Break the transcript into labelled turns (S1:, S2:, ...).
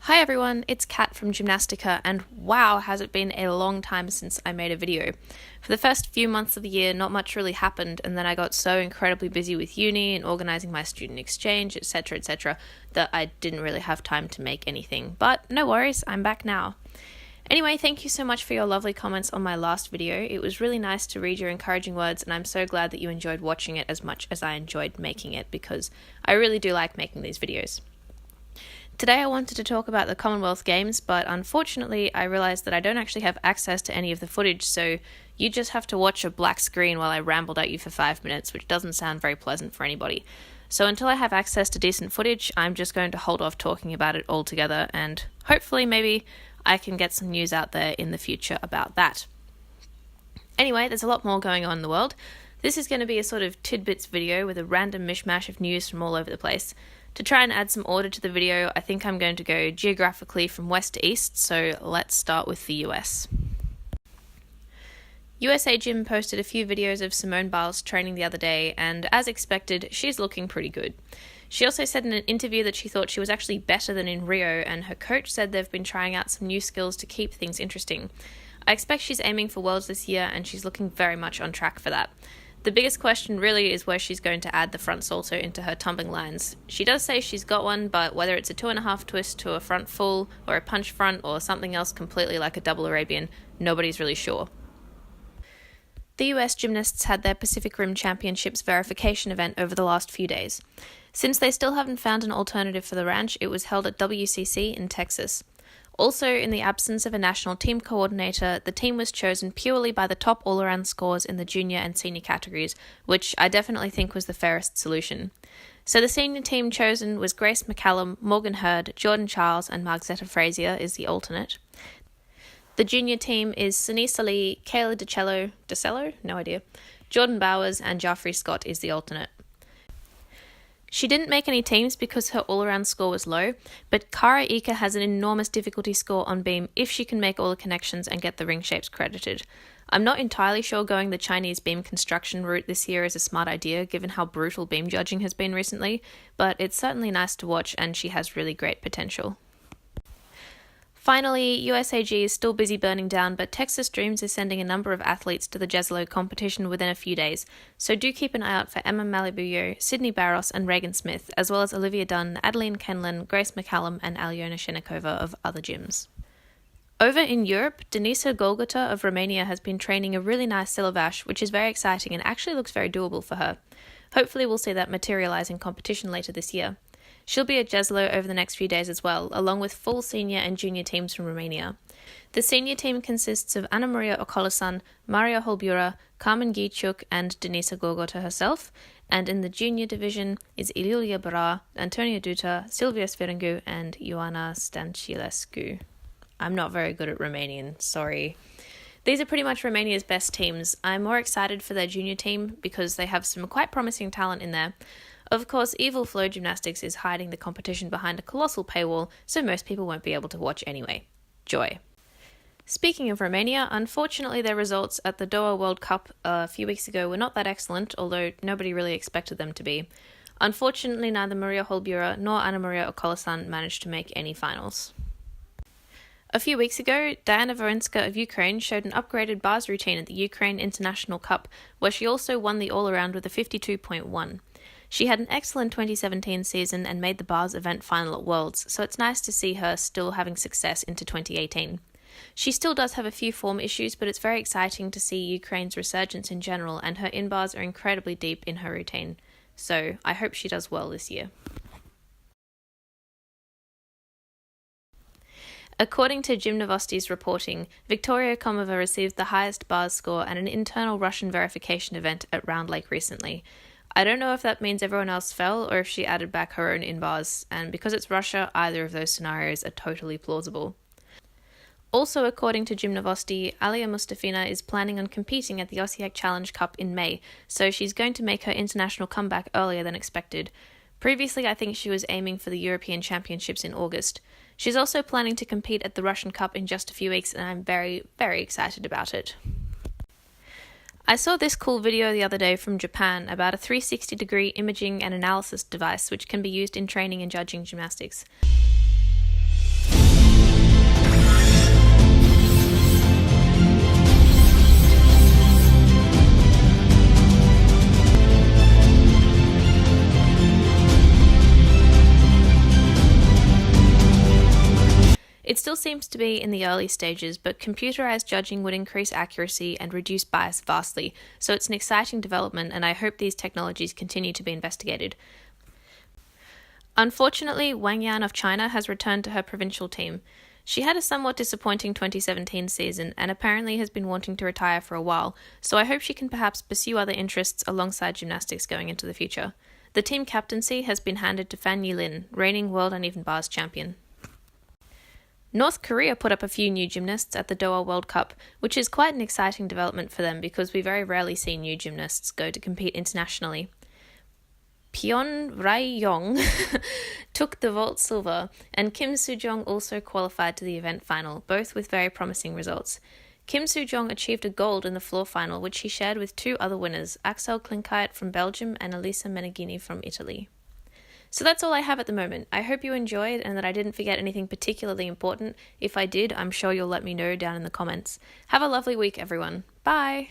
S1: Hi everyone, it's Kat from Gymnastica, and wow, has it been a long time since I made a video. For the first few months of the year, not much really happened, and then I got so incredibly busy with uni and organising my student exchange, etc., that I didn't really have time to make anything. But no worries, I'm back now. Anyway, thank you so much for your lovely comments on my last video. It was really nice to read your encouraging words, and I'm so glad that you enjoyed watching it as much as I enjoyed making it, because I really do like making these videos. Today I wanted to talk about the Commonwealth Games, but unfortunately I realised that I don't actually have access to any of the footage, so you just have to watch a black screen while I rambled at you for 5 minutes, which doesn't sound very pleasant for anybody. So until I have access to decent footage, I'm just going to hold off talking about it altogether, and hopefully maybe I can get some news out there in the future about that. Anyway, there's a lot more going on in the world. This is going to be a sort of tidbits video with a random mishmash of news from all over the place. To try and add some order to the video, I think I'm going to go geographically from west to east, so let's start with the US. USA Gym posted a few videos of Simone Biles training the other day, and as expected, she's looking pretty good. She also said in an interview that she thought she was actually better than in Rio, and her coach said they've been trying out some new skills to keep things interesting. I expect she's aiming for Worlds this year, and she's looking very much on track for that. The biggest question really is where she's going to add the front salto into her tumbling lines. She does say she's got one, but whether it's a 2.5 twist to a front full, or a punch front, or something else completely like a double Arabian, nobody's really sure. The US gymnasts had their Pacific Rim Championships verification event over the last few days. Since they still haven't found an alternative for the ranch, it was held at WCC in Texas. Also, in the absence of a national team coordinator, the team was chosen purely by the top all-around scores in the junior and senior categories, which I definitely think was the fairest solution. So the senior team chosen was Grace McCallum, Morgan Hurd, Jordan Charles, and Margzetta Frazier is the alternate. The junior team is Sinisa Lee, Kayla DeCello, no idea, Jordan Bowers, and Joffrey Scott is the alternate. She didn't make any teams because her all-around score was low, but Kara Ika has an enormous difficulty score on beam if she can make all the connections and get the ring shapes credited. I'm not entirely sure going the Chinese beam construction route this year is a smart idea given how brutal beam judging has been recently, but it's certainly nice to watch and she has really great potential. Finally, USAG is still busy burning down, but Texas Dreams is sending a number of athletes to the Jezlo competition within a few days, so do keep an eye out for Emma Malibuyo, Sydney Barros and Reagan Smith, as well as Olivia Dunn, Adeline Kenlin, Grace McCallum and Alyona Shenikova of other gyms. Over in Europe, Denisa Golgota of Romania has been training a really nice Silavash, which is very exciting and actually looks very doable for her. Hopefully we'll see that materialise in competition later this year. She'll be at Jezlo over the next few days as well, along with full senior and junior teams from Romania. The senior team consists of Anna Maria Okolasan, Maria Holbura, Carmen Ghichuk and Denisa Golgota herself, and in the junior division is Iliulia Bara, Antonia Duta, Silvia Sferengu and Ioana Stancilescu. I'm not very good at Romanian, sorry. These are pretty much Romania's best teams. I'm more excited for their junior team because they have some quite promising talent in there. Of course, Evil Flow Gymnastics is hiding the competition behind a colossal paywall, so most people won't be able to watch anyway. Joy. Speaking of Romania, unfortunately their results at the Doha World Cup a few weeks ago were not that excellent, although nobody really expected them to be. Unfortunately, neither Maria Holbura nor Anna Maria Okolasan managed to make any finals. A few weeks ago, Diana Vorinska of Ukraine showed an upgraded bars routine at the Ukraine International Cup, where she also won the all-around with a 52.1. She had an excellent 2017 season and made the bars event final at Worlds, so it's nice to see her still having success into 2018. She still does have a few form issues, but it's very exciting to see Ukraine's resurgence in general, and her in-bars are incredibly deep in her routine. So I hope she does well this year. According to Gymnavosti's reporting, Victoria Komova received the highest bars score at an internal Russian verification event at Round Lake recently. I don't know if that means everyone else fell or if she added back her own in-bars, and because it's Russia, either of those scenarios are totally plausible. Also, according to Gymnavosti, Alia Mustafina is planning on competing at the Osijek Challenge Cup in May, so she's going to make her international comeback earlier than expected. Previously, I think she was aiming for the European Championships in August. She's also planning to compete at the Russian Cup in just a few weeks, and I'm very, very excited about it. I saw this cool video the other day from Japan about a 360-degree imaging and analysis device which can be used in training and judging gymnastics. still seems to be in the early stages, but computerized judging would increase accuracy and reduce bias vastly, so it's an exciting development, and I hope these technologies continue to be investigated. Unfortunately, Wang Yan of China has returned to her provincial team. She had a somewhat disappointing 2017 season and apparently has been wanting to retire for a while, so I hope she can perhaps pursue other interests alongside gymnastics going into the future. The team captaincy has been handed to Fan Yilin, reigning world uneven bars champion. North Korea put up a few new gymnasts at the Doha World Cup, which is quite an exciting development for them because we very rarely see new gymnasts go to compete internationally. Pyeon Rae-yong took the vault silver, and Kim Soo-jong also qualified to the event final, both with very promising results. Kim Soo-jong achieved a gold in the floor final, which he shared with two other winners, Axel Klinkheit from Belgium and Elisa Meneghini from Italy. So that's all I have at the moment. I hope you enjoyed and that I didn't forget anything particularly important. If I did, I'm sure you'll let me know down in the comments. Have a lovely week, everyone. Bye!